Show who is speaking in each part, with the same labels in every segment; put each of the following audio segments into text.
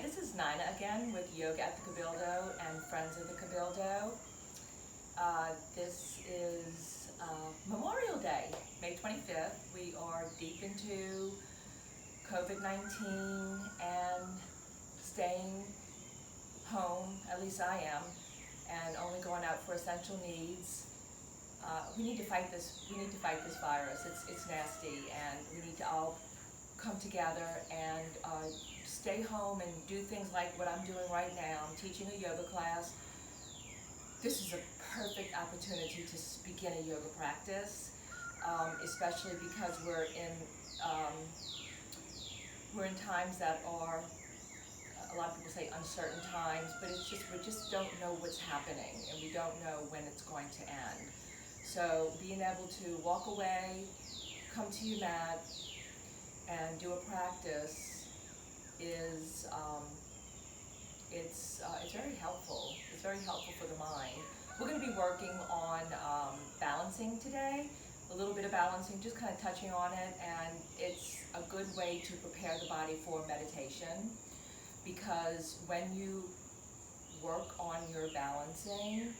Speaker 1: Hi, this is Nina again with Yoga at the Cabildo and Friends of the Cabildo. This is Memorial Day, May 25th. We are deep into COVID-19 and staying home, at least I am, and only going out for essential needs. We need to fight this. We need to fight this virus. It's nasty, and we need to all come together and stay home and do things like what I'm doing right now. I'm teaching a yoga class. This is a perfect opportunity to begin a yoga practice, especially because we're in times that are, a lot of people say uncertain times, but it's just, we just don't know what's happening and we don't know when it's going to end. So being able to walk away, come to your mat, and do a practice is it's very helpful. It's very helpful for the mind. We're going to be working on balancing today, a little bit of balancing, just kind of touching on it, and it's a good way to prepare the body for meditation, because when you work on your balancing,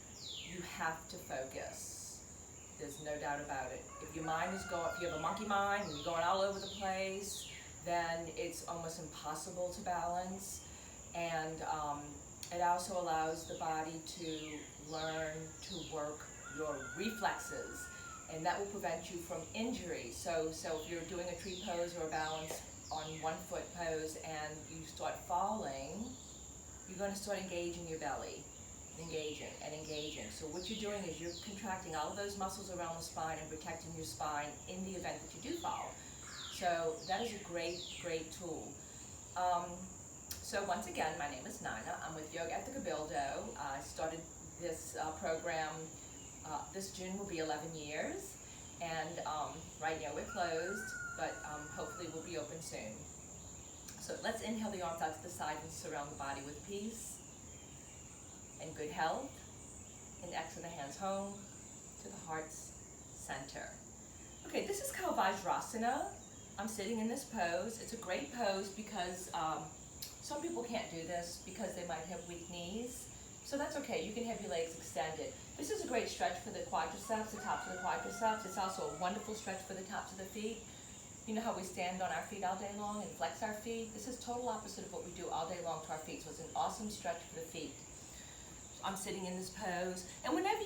Speaker 1: you have to focus. There's no doubt about it. If your mind is going, if you have a monkey mind and you're going all over the place, then it's almost impossible to balance. And it also allows the body to learn to work your reflexes, and that will prevent you from injury. So if you're doing a tree pose or a balance on 1 foot pose and you start falling, you're going to start engaging your belly. Engaging and engaging. So what you're doing is you're contracting all of those muscles around the spine and protecting your spine in the event that you do fall. So that is a great tool. So once again, my name is Nina. I'm with Yoga at the Cabildo. I started this program, this June will be 11 years, and right now we're closed, but hopefully we'll be open soon. So let's inhale the arms out to the side and surround the body with peace and good health, and exhale the hands home to the heart's center. Okay, this is Vajrasana. I'm sitting in this pose. It's a great pose because some people can't do this because they might have weak knees. So that's okay, you can have your legs extended. This is a great stretch for the quadriceps, the tops of the quadriceps. It's also a wonderful stretch for the tops of the feet. You know how we stand on our feet all day long and flex our feet? This is total opposite of what we do all day long to our feet. So it's an awesome stretch for the feet. I'm sitting in this pose, and whenever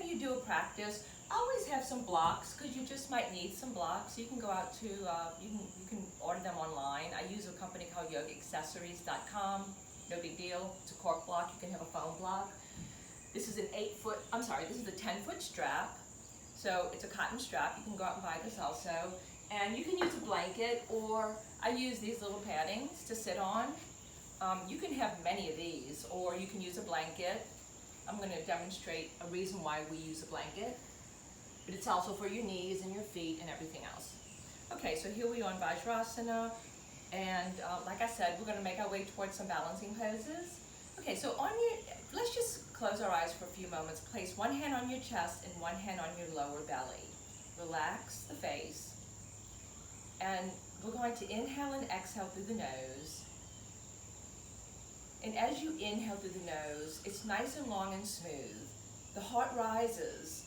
Speaker 1: you do a practice, always have some blocks, because you just might need some blocks. You can go out to you can order them online. I use a company called yogaaccessories.com. No big deal. It's a cork block. You can have a foam block. This is a 10-foot strap. So it's a cotton strap. You can go out and buy this also, and you can use a blanket, or I use these little paddings to sit on. You can have many of these, or you can use a blanket. I'm going to demonstrate a reason why we use a blanket, but it's also for your knees and your feet and everything else. Okay, so here we are in Vajrasana, and like I said, we're going to make our way towards some balancing poses. Okay, so let's just close our eyes for a few moments. Place one hand on your chest and one hand on your lower belly. Relax the face, and we're going to inhale and exhale through the nose. And as you inhale through the nose, it's nice and long and smooth. The heart rises,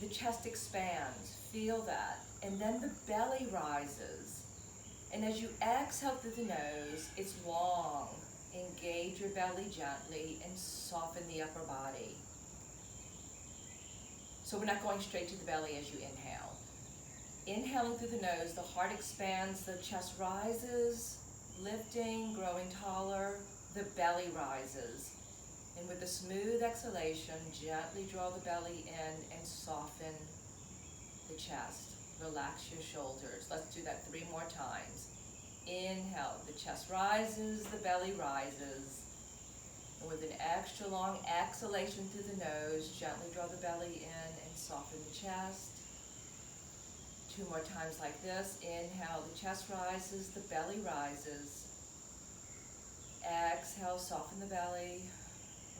Speaker 1: the chest expands, feel that. And then the belly rises. And as you exhale through the nose, it's long. Engage your belly gently and soften the upper body. So we're not going straight to the belly as you inhale. Inhaling through the nose, the heart expands, the chest rises, lifting, growing taller. The belly rises, and with a smooth exhalation, gently draw the belly in and soften the chest. Relax your shoulders. Let's do that 3 more times. Inhale, the chest rises, the belly rises, and with an extra long exhalation through the nose, gently draw the belly in and soften the chest. 2 more times like this. Inhale, the chest rises, the belly rises. Exhale, soften the belly,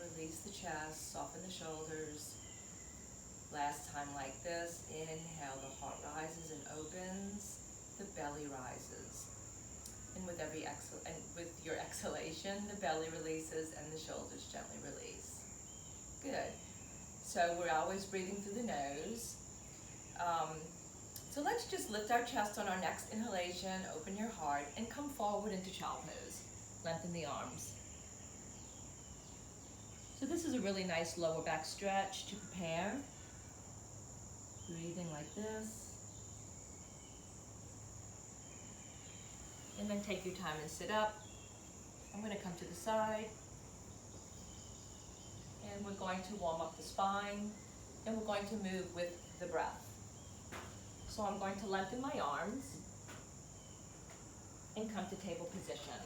Speaker 1: release the chest, soften the shoulders. Last time like this. Inhale, the heart rises and opens, the belly rises. And with with your exhalation, the belly releases and the shoulders gently release. Good. So we're always breathing through the nose. So let's just lift our chest on our next inhalation, open your heart, and come forward into child pose. Lengthen the arms. So this is a really nice lower back stretch to prepare. Breathing like this. And then take your time and sit up. I'm going to come to the side. And we're going to warm up the spine. And we're going to move with the breath. So I'm going to lengthen my arms and come to table position.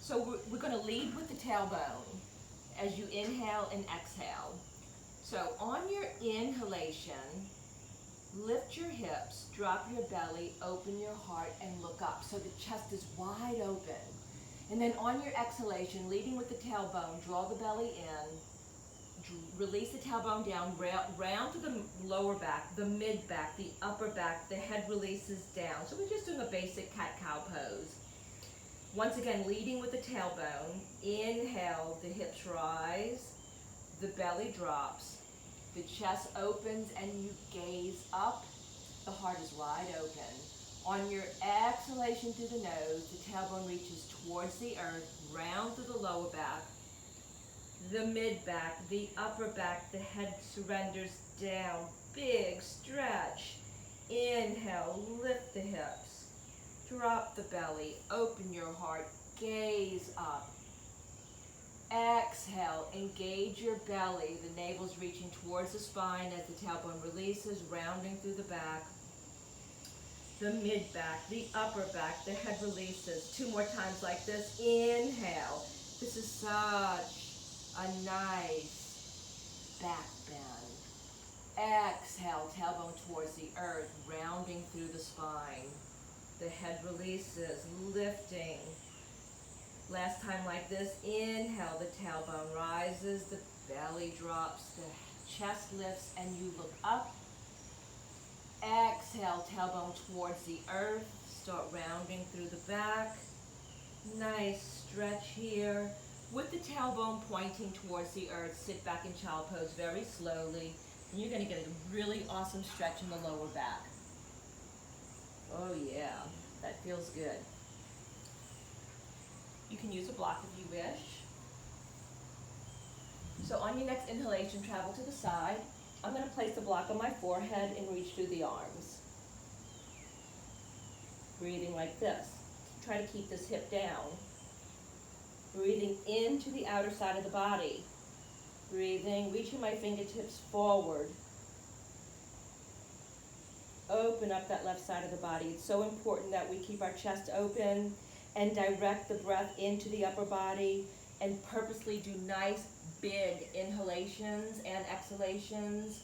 Speaker 1: So we're going to lead with the tailbone as you inhale and exhale. So on your inhalation, lift your hips, drop your belly, open your heart, and look up so the chest is wide open. And then on your exhalation, leading with the tailbone, draw the belly in, release the tailbone down, round to the lower back, the mid back, the upper back, the head releases down. So we're just doing a basic cat-cow pose. Once again, leading with the tailbone, inhale, the hips rise, the belly drops, the chest opens and you gaze up, the heart is wide open. On your exhalation through the nose, the tailbone reaches towards the earth, round through the lower back, the mid back, the upper back, the head surrenders down, big stretch. Inhale, lift the hips, drop the belly, open your heart, gaze up. Exhale, engage your belly, the navel's reaching towards the spine as the tailbone releases, rounding through the back, the mid back, the upper back, the head releases. 2 more times like this. Inhale. This is such a nice back bend. Exhale, tailbone towards the earth, rounding through the spine. The head releases, lifting. Last time like this. Inhale, the tailbone rises, the belly drops, the chest lifts, and you look up. Exhale, tailbone towards the earth. Start rounding through the back. Nice stretch here. With the tailbone pointing towards the earth, sit back in child pose very slowly. And you're going to get a really awesome stretch in the lower back. Oh yeah, that feels good. You can use a block if you wish. So on your next inhalation, travel to the side. I'm going to place the block on my forehead and reach through the arms. Breathing like this. Try to keep this hip down. Breathing into the outer side of the body. Breathing, reaching my fingertips forward. Open up that left side of the body. It's so important that we keep our chest open and direct the breath into the upper body and purposely do nice big inhalations and exhalations.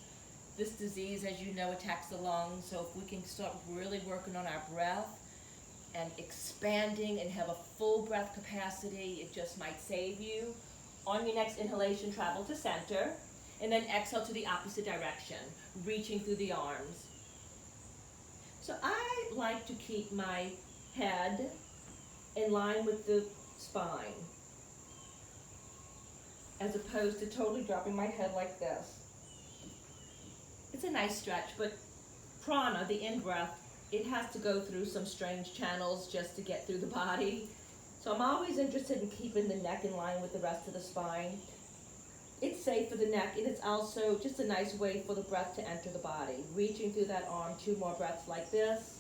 Speaker 1: This disease, as you know, attacks the lungs, so if we can start really working on our breath and expanding and have a full breath capacity, it just might save you. On your next inhalation, travel to center, and then exhale to the opposite direction, reaching through the arms. So I like to keep my head in line with the spine, as opposed to totally dropping my head like this. It's a nice stretch, but prana, the in-breath, it has to go through some strange channels just to get through the body. So I'm always interested in keeping the neck in line with the rest of the spine. It's safe for the neck, and it's also just a nice way for the breath to enter the body. Reaching through that arm, 2 more breaths like this.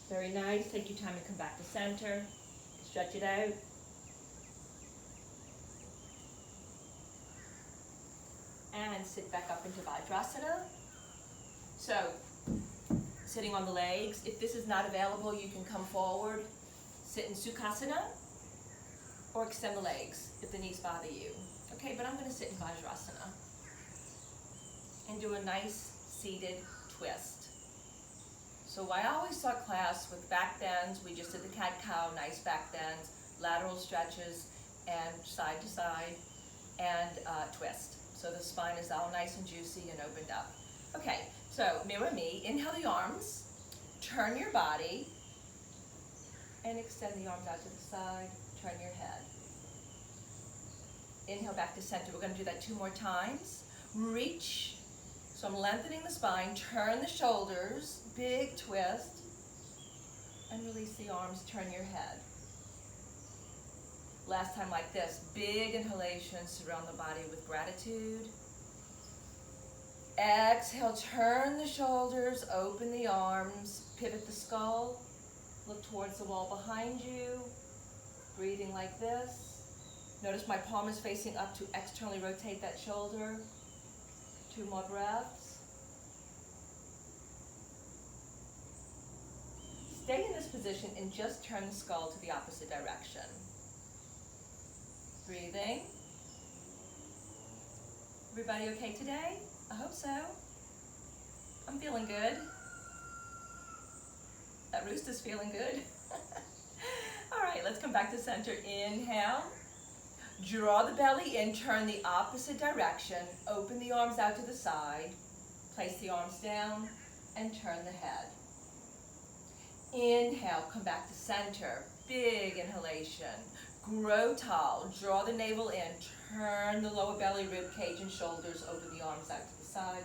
Speaker 1: Very nice. Take your time and come back to center. Stretch it out. And sit back up into Vajrasana. So, sitting on the legs. If this is not available, you can come forward, sit in Sukhasana, or extend the legs if the knees bother you. Okay, but I'm going to sit in Vajrasana and do a nice seated twist. So I always start class with back bends. We just did the cat-cow, nice back bends, lateral stretches, and side to side, and twist. So the spine is all nice and juicy and opened up. Okay, so mirror me. Inhale the arms, turn your body, and extend the arms out to the side, turn your head. Inhale back to center. We're going to do that 2 more times. Reach. So I'm lengthening the spine, turn the shoulders, big twist, and release the arms, turn your head. Last time like this, big inhalation, surround the body with gratitude. Exhale, turn the shoulders, open the arms, pivot the skull, look towards the wall behind you, breathing like this. Notice my palm is facing up to externally rotate that shoulder. 2 more breaths. Stay in this position and just turn the skull to the opposite direction. Breathing. Everybody okay today? I hope so. I'm feeling good. That rooster's feeling good. All right, let's come back to center. Inhale. Draw the belly in, turn the opposite direction, open the arms out to the side, place the arms down, and turn the head. Inhale, come back to center, big inhalation. Grow tall, draw the navel in, turn the lower belly, rib cage, and shoulders, open the arms out to the side,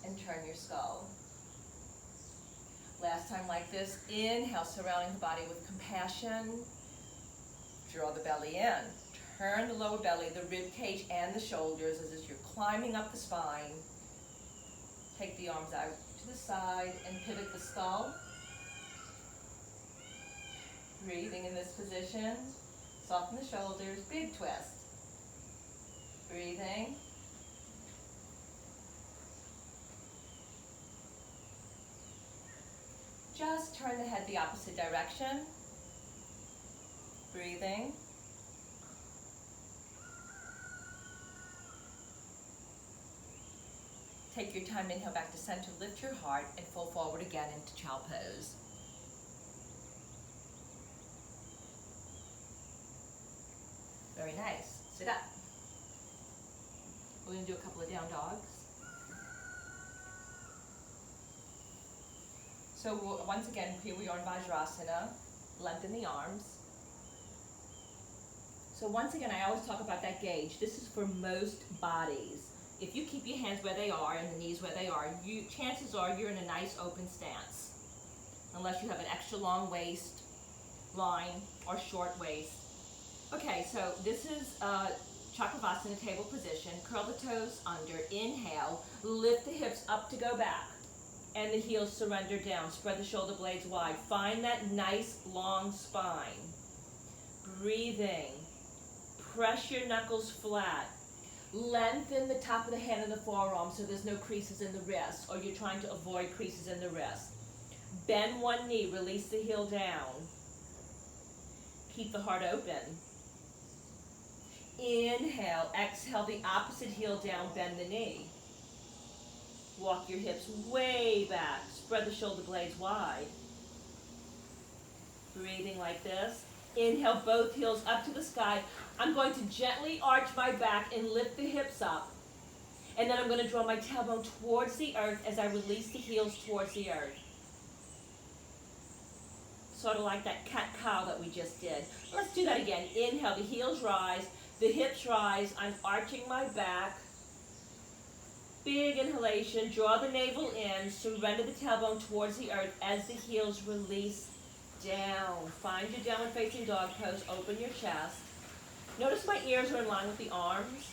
Speaker 1: and turn your skull. Last time like this, inhale, surrounding the body with compassion. Draw the belly in. Turn the lower belly, the rib cage, and the shoulders as if you're climbing up the spine. Take the arms out to the side and pivot the skull. Breathing in this position. Soften the shoulders, big twist. Breathing. Just turn the head the opposite direction. Breathing. Take your time, inhale back to center, lift your heart, and fold forward again into child pose. Very nice. Sit up. We're going to do a couple of down dogs. So once again, here we are in Vajrasana. Lengthen the arms. So once again, I always talk about that gauge. This is for most bodies. If you keep your hands where they are and the knees where they are, chances are you're in a nice open stance. Unless you have an extra long waist line or short waist. Okay, so this is Chakravasana, table position. Curl the toes under. Inhale. Lift the hips up to go back. And the heels surrender down. Spread the shoulder blades wide. Find that nice long spine. Breathing. Press your knuckles flat. Lengthen the top of the hand and the forearm so there's no creases in the wrist, or you're trying to avoid creases in the wrist. Bend one knee, release the heel down. Keep the heart open. Inhale, exhale the opposite heel down, bend the knee. Walk your hips way back, spread the shoulder blades wide. Breathing like this. Inhale, both heels up to the sky. I'm going to gently arch my back and lift the hips up. And then I'm going to draw my tailbone towards the earth as I release the heels towards the earth. Sort of like that cat-cow that we just did. Let's do that again. Inhale, the heels rise, the hips rise. I'm arching my back. Big inhalation, draw the navel in, surrender the tailbone towards the earth as the heels release down. Find your downward facing dog pose, open your chest. Notice my ears are in line with the arms,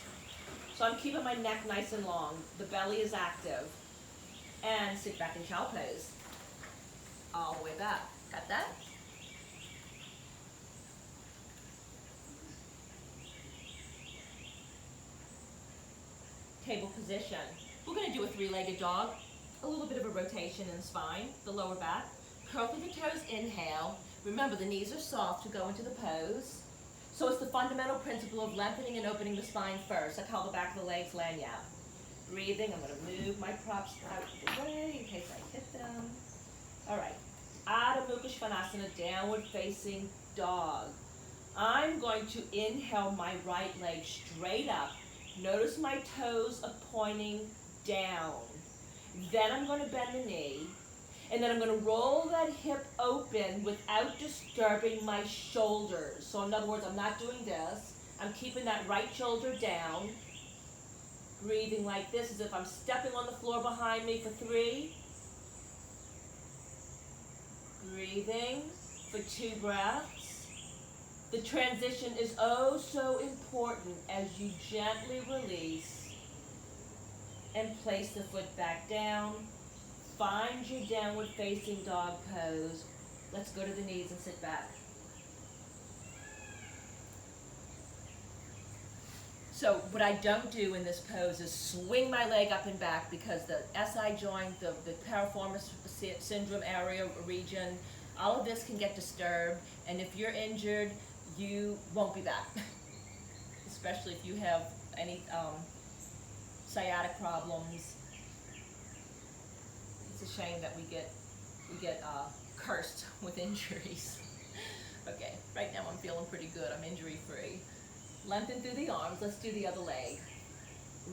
Speaker 1: so I'm keeping my neck nice and long. The belly is active. And sit back in child pose. All the way back. Got that? Table position. We're going to do a 3-legged dog. A little bit of a rotation in the spine, the lower back. Curl through the toes, inhale. Remember, the knees are soft to go into the pose. So it's the fundamental principle of lengthening and opening the spine first. I call the back of the legs lanyap. Breathing, I'm going to move my props out of the way in case I hit them. All right. Adho Mukha Svanasana, downward facing dog. I'm going to inhale my right leg straight up Notice my toes are pointing down. Then I'm going to bend the knee. And then I'm going to roll that hip open without disturbing my shoulders. So in other words, I'm not doing this. I'm keeping that right shoulder down. Breathing like this as if I'm stepping on the floor behind me for 3. Breathing for 2 breaths. The transition is oh so important as you gently release and place the foot back down. Find your downward facing dog pose. Let's go to the knees and sit back. So what I don't do in this pose is swing my leg up and back because the SI joint, the piriformis syndrome area, region, all of this can get disturbed. And if you're injured, you won't be back. Especially if you have any sciatic problems. It's a shame that we get cursed with injuries. Okay, right now I'm feeling pretty good. I'm injury free. Lengthen through the arms. Let's do the other leg.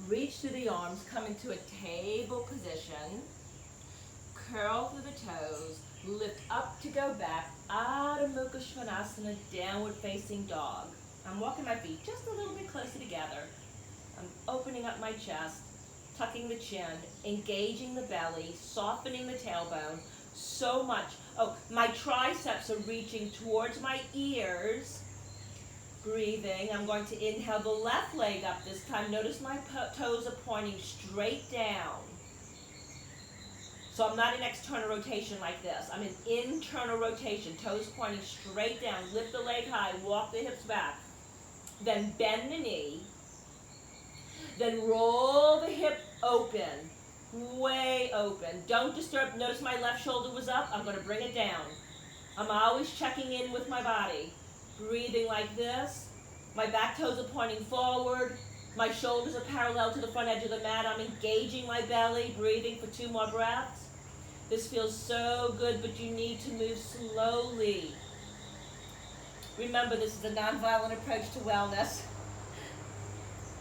Speaker 1: Reach through the arms, come into a table position. Curl through the toes. Lift up to go back. Adho Mukha Svanasana, downward facing dog. I'm walking my feet just a little bit closer together. I'm opening up my chest. Tucking the chin, engaging the belly, softening the tailbone, so much. Oh, my triceps are reaching towards my ears. Breathing, I'm going to inhale the left leg up this time. Notice my toes are pointing straight down. So I'm not in external rotation like this. I'm in internal rotation, toes pointing straight down. Lift the leg high, walk the hips back. Then bend the knee. Then roll the hip open, way open. Don't disturb. Notice my left shoulder was up. I'm going to bring it down. I'm always checking in with my body. Breathing like this. My back toes are pointing forward. My shoulders are parallel to the front edge of the mat. I'm engaging my belly, breathing for 2 more breaths. This feels so good, but you need to move slowly. Remember, this is a nonviolent approach to wellness.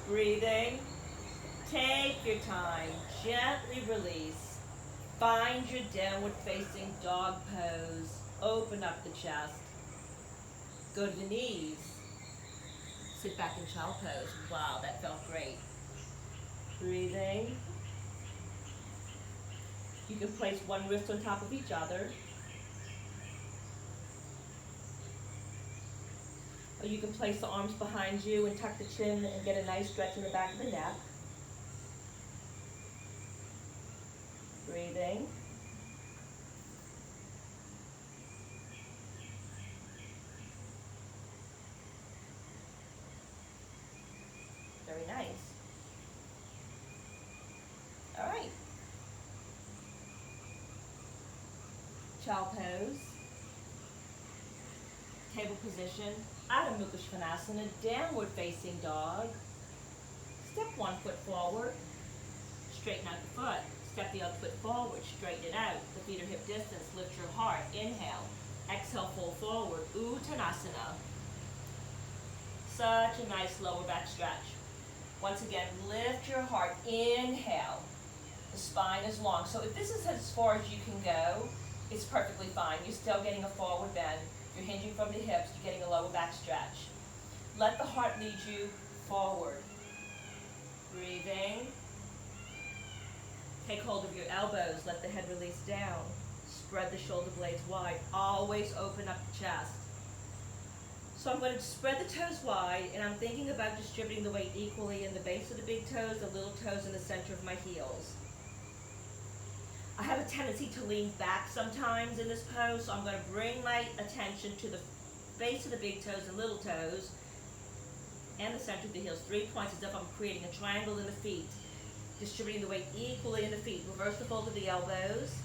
Speaker 1: Breathing. Take your time. Gently release. Find your downward facing dog pose. Open up the chest. Go to the knees. Sit back in child pose. Wow, that felt great. Breathing. You can place one wrist on top of each other. Or you can place the arms behind you and tuck the chin and get a nice stretch in the back of the neck. Breathing. Very nice. All right. Child pose. Table position. Adho Mukha Svanasana, downward facing dog. Step 1 foot forward. Straighten out the foot. Step the other foot forward. Straighten it out. The feet are hip distance. Lift your heart. Inhale. Exhale, fold forward. Uttanasana. Such a nice lower back stretch. Once again, lift your heart. Inhale. The spine is long. So if this is as far as you can go, it's perfectly fine. You're still getting a forward bend. You're hinging from the hips. You're getting a lower back stretch. Let the heart lead you forward. Breathing. Take hold of your elbows. Let the head release down. Spread the shoulder blades wide. Always open up the chest. So I'm going to spread the toes wide, and I'm thinking about distributing the weight equally in the base of the big toes, the little toes, and the center of my heels. I have a tendency to lean back sometimes in this pose, so I'm going to bring my attention to the base of the big toes and little toes and the center of the heels. 3 points as if I'm creating a triangle in the feet. Distributing the weight equally in the feet. Reverse the fold of the elbows.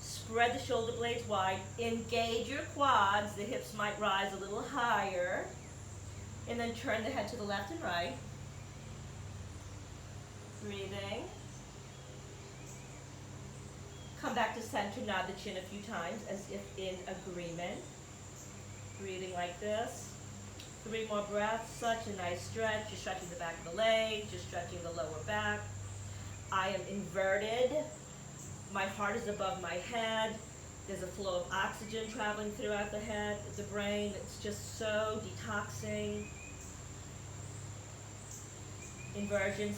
Speaker 1: Spread the shoulder blades wide. Engage your quads. The hips might rise a little higher. And then turn the head to the left and right. Breathing. Come back to center, nod the chin a few times as if in agreement. Breathing like this.
Speaker 2: 3 more breaths. Such a nice stretch. You're stretching the back of the leg, just stretching the lower back. I am inverted. My heart is above my head. There's a flow of oxygen traveling throughout the head, the brain. It's just so detoxing. Inversions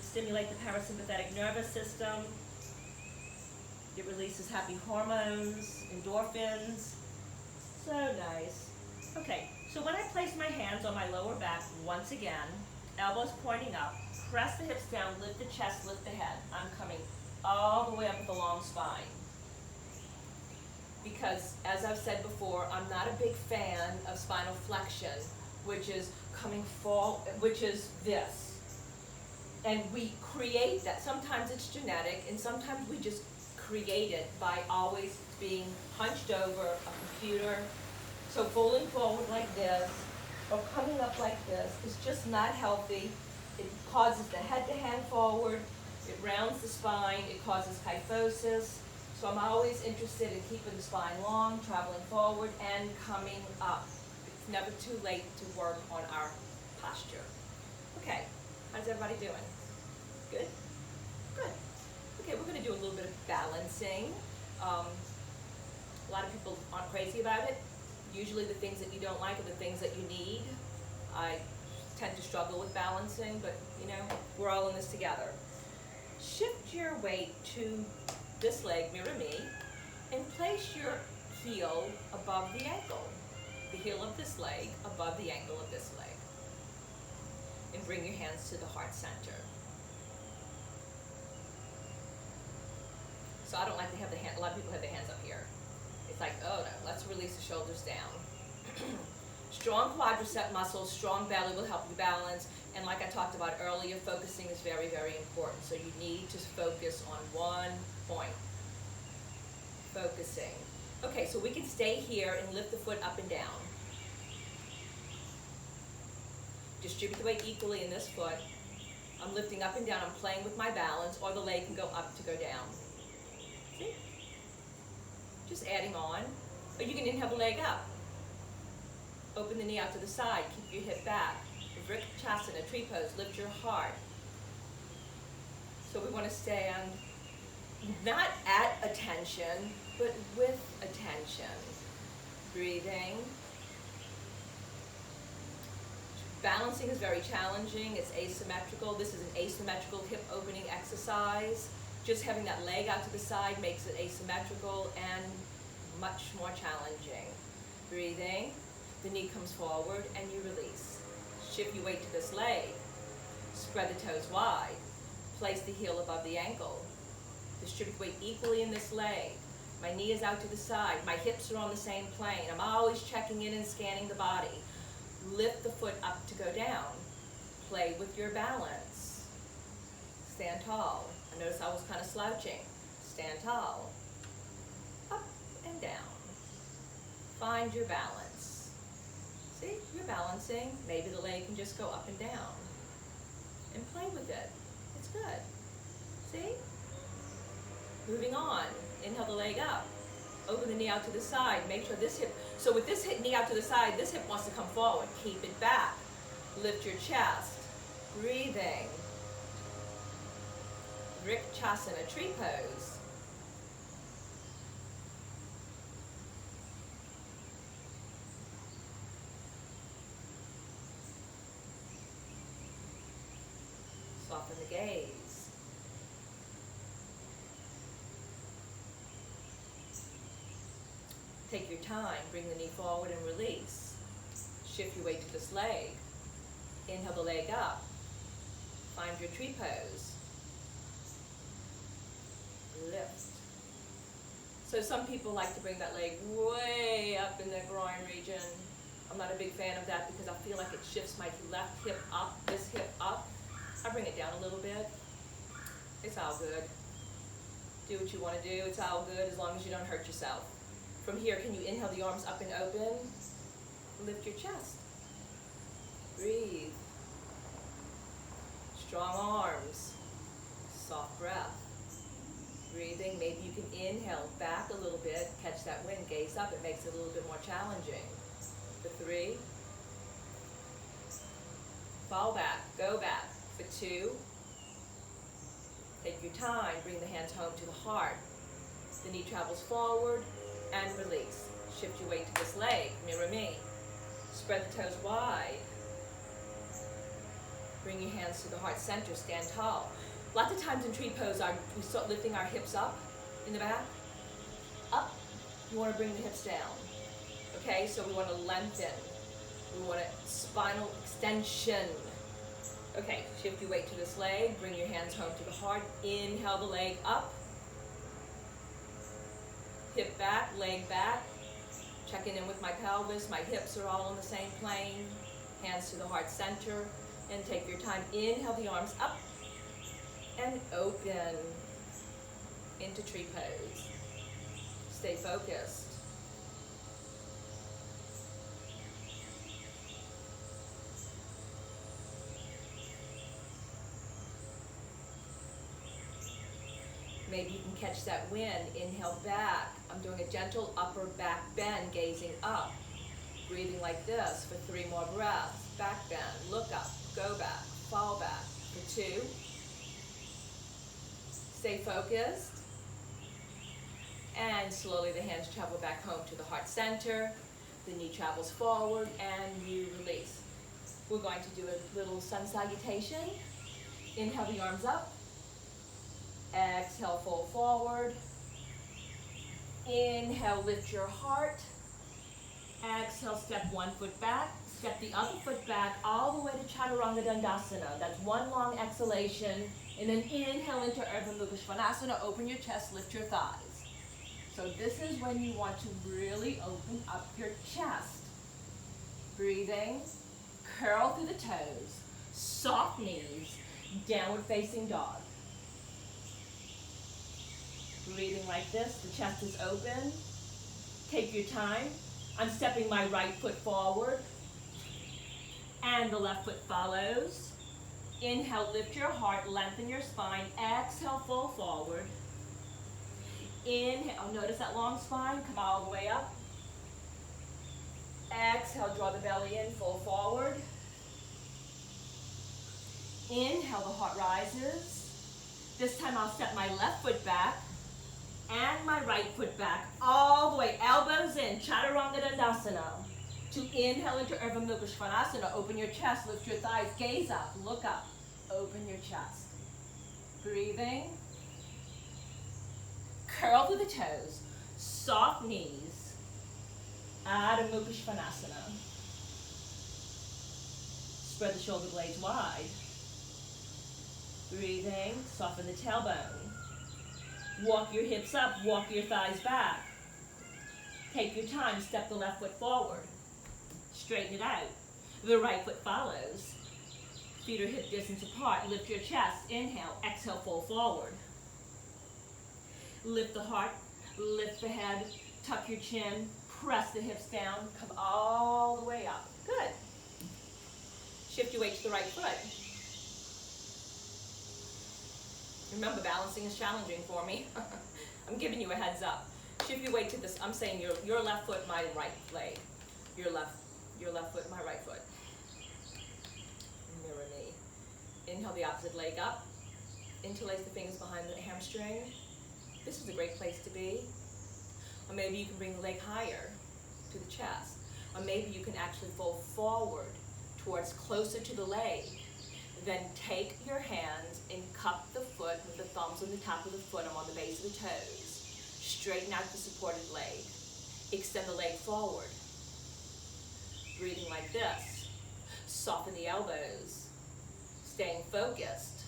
Speaker 2: stimulate the parasympathetic nervous system. It releases happy hormones, endorphins. So nice. Okay, so when I place my hands on my lower back, once again, elbows pointing up, press the hips down, lift the chest, lift the head. I'm coming all the way up with the long spine. Because, as I've said before, I'm not a big fan of spinal flexion, which is coming forward, which is this. And we create that. Sometimes it's genetic, and sometimes we just create it by always being hunched over a computer. So folding forward like this, or coming up like this, is just not healthy. It causes the head to hang forward, it rounds the spine, it causes kyphosis. So I'm always interested in keeping the spine long, traveling forward, and coming up. It's never too late to work on our posture. Okay, how's everybody doing? Good? Good. Okay, we're going to do a little bit of balancing. A lot of people aren't crazy about it. Usually the things that you don't like are the things that you need. I tend to struggle with balancing, but you know, we're all in this together. Shift your weight to this leg, mirror me, and place your heel above the ankle. The heel of this leg above the ankle of this leg. And bring your hands to the heart center. So I don't like to have the hand, a lot of people have their hands up here. It's like, oh no, let's release the shoulders down. Strong quadricep muscles, strong belly will help you balance. And like I talked about earlier, focusing is very, very important. So you need to focus on one point. Focusing. Okay, so we can stay here and lift the foot up and down. Distribute the weight equally in this foot. I'm lifting up and down, I'm playing with my balance, or the leg can go up to go down. See? Just adding on. Or you can inhale the leg up. Open the knee out to the side, keep your hip back. Vrikchasana, tree pose, lift your heart. So we want to stand not at attention, but with attention. Breathing. Balancing is very challenging. It's asymmetrical. This is an asymmetrical hip opening exercise. Just having that leg out to the side makes it asymmetrical and much more challenging. Breathing. The knee comes forward and you release. Shift your weight to this leg. Spread the toes wide. Place the heel above the ankle. Distribute weight equally in this leg. My knee is out to the side. My hips are on the same plane. I'm always checking in and scanning the body. Lift the foot up to go down. Play with your balance. Stand tall. I notice I was kind of slouching. Stand tall. Up and down. Find your balance. See, you're balancing. Maybe the leg can just go up and down. And play with it. It's good. See? Moving on. Inhale the leg up. Open the knee out to the side. Make sure this hip, so with this hip knee out to the side, this hip wants to come forward. Keep it back. Lift your chest. Breathing. Vrikchasana, tree pose. Soften the gaze. Take your time, bring the knee forward and release. Shift your weight to this leg. Inhale the leg up. Find your tree pose. Lift. So some people like to bring that leg way up in the groin region. I'm not a big fan of that because I feel like it shifts my left hip up, this hip up. I bring it down a little bit. It's all good. Do what you want to do. It's all good as long as you don't hurt yourself. From here, can you inhale the arms up and open? Lift your chest. Breathe. Strong arms. Soft breath. Breathing. Maybe you can inhale back a little bit. Catch that wind. Gaze up. It makes it a little bit more challenging. For 3, fall back, go back for 2. Take your time, bring the hands home to the heart. The knee travels forward and release. Shift your weight to this leg, mirror me. Spread the toes wide. Bring your hands to the heart center, stand tall. Lots of times in tree pose, we start lifting our hips up in the back. Up, you want to bring the hips down. Okay, so we want to lengthen. We want a spinal extension. Okay, shift your weight to this leg, bring your hands home to the heart. Inhale the leg up. Hip back, leg back. Checking in with my pelvis, my hips are all on the same plane. Hands to the heart center. And take your time. Inhale the arms up and open into tree pose. Stay focused. Maybe you can catch that wind. Inhale back. I'm doing a gentle upper back bend, gazing up. Breathing like this for 3 more breaths. Back bend, look up, go back, fall back for 2. Stay focused. And slowly the hands travel back home to the heart center. The knee travels forward and you release. We're going to do a little sun salutation. Inhale the arms up. Exhale, fold forward. Inhale, lift your heart. Exhale, step 1 foot back. Step the other foot back all the way to Chaturanga Dandasana. That's 1 long exhalation. And then inhale into Urdhva Mukha Svanasana. Open your chest, lift your thighs. So this is when you want to really open up your chest. Breathing. Curl through the toes. Soft knees. Downward facing dog. Breathing like this. The chest is open. Take your time. I'm stepping my right foot forward and the left foot follows. Inhale, lift your heart, lengthen your spine. Exhale, fold forward. Inhale, notice that long spine, come all the way up. Exhale, draw the belly in, fold forward. Inhale, the heart rises. This time I'll step my left foot back and my right foot back, all the way, elbows in, Chaturanga Dandasana. To inhale into Urdhva Mukha Svanasana, open your chest, lift your thighs, gaze up, look up, open your chest. Breathing. Curl through the toes, soft knees, Adho Mukha Svanasana. Spread the shoulder blades wide. Breathing, soften the tailbone. Walk your hips up, walk your thighs back. Take your time, step the left foot forward. Straighten it out. The right foot follows. Feet are hip distance apart. Lift your chest. Inhale, exhale, fold forward. Lift the heart, lift the head, tuck your chin, press the hips down, come all the way up. Good. Shift your weight to the right foot. Remember, balancing is challenging for me. I'm giving you a heads up. Shift your weight to this. I'm saying your left foot, my right leg. Your left foot, my right foot. Mirror me. Inhale the opposite leg up. Interlace the fingers behind the hamstring. This is a great place to be. Or maybe you can bring the leg higher to the chest. Or maybe you can actually fold forward towards closer to the leg. Then take your hands and cup the foot with the thumbs on the top of the foot. I'm on the base of the toes. Straighten out the supported leg. Extend the leg forward. Breathing like this. Soften the elbows. Staying focused.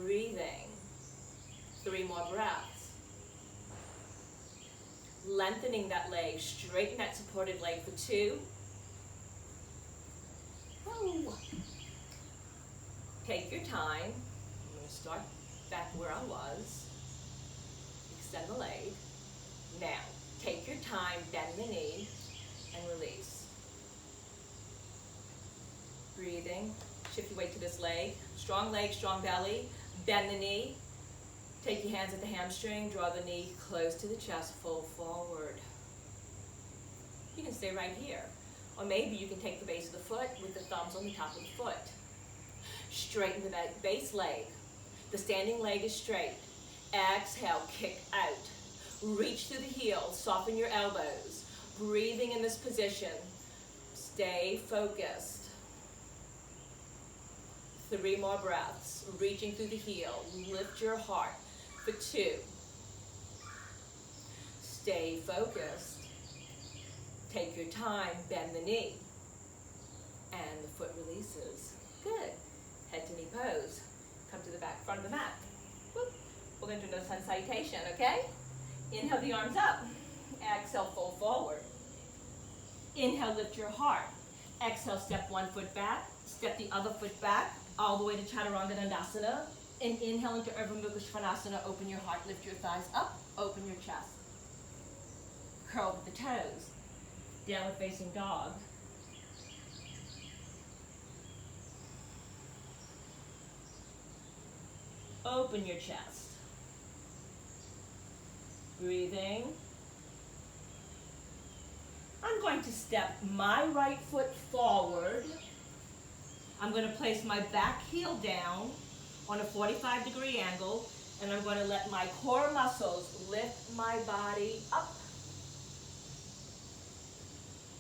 Speaker 2: Breathing. 3 more breaths. Lengthening that leg. Straighten that supported leg for 2. Woo. Take your time. I'm going to start back where I was. Extend the leg. Now, take your time, bend the knee, and release. Breathing. Shift your weight to this leg. Strong leg, strong belly. Bend the knee. Take your hands at the hamstring. Draw the knee close to the chest. Fold forward. You can stay right here. Or maybe you can take the base of the foot with the thumbs on the top of the foot. Straighten the base leg. The standing leg is straight. Exhale, kick out. Reach through the heels, soften your elbows. Breathing in this position. Stay focused. 3 more breaths. Reaching through the heel. Lift your heart for 2. Stay focused. Take your time, bend the knee. And the foot releases. Good. Head to knee pose. Come to the back front of the mat. Whoop. We're going to do no sun salutation, okay? Inhale the arms up. Exhale, fold forward. Inhale, lift your heart. Exhale, step 1 foot back. Step the other foot back, all the way to Chaturanga Dandasana. And inhale into Urdhva Mukha Svanasana. Open your heart, lift your thighs up, open your chest. Curl with the toes. Downward facing dog. Open your chest. Breathing. I'm going to step my right foot forward. I'm going to place my back heel down on a 45-degree angle, and I'm going to let my core muscles lift my body up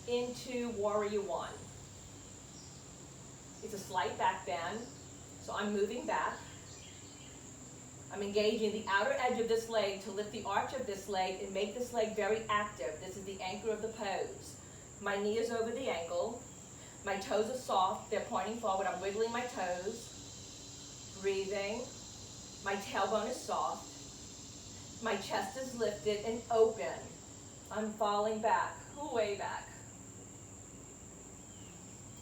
Speaker 2: into Warrior One. It's a slight back bend, so I'm moving back. I'm engaging the outer edge of this leg to lift the arch of this leg and make this leg very active. This is the anchor of the pose. My knee is over the ankle. My toes are soft. They're pointing forward. I'm wiggling my toes. Breathing. My tailbone is soft. My chest is lifted and open. I'm falling back, way back.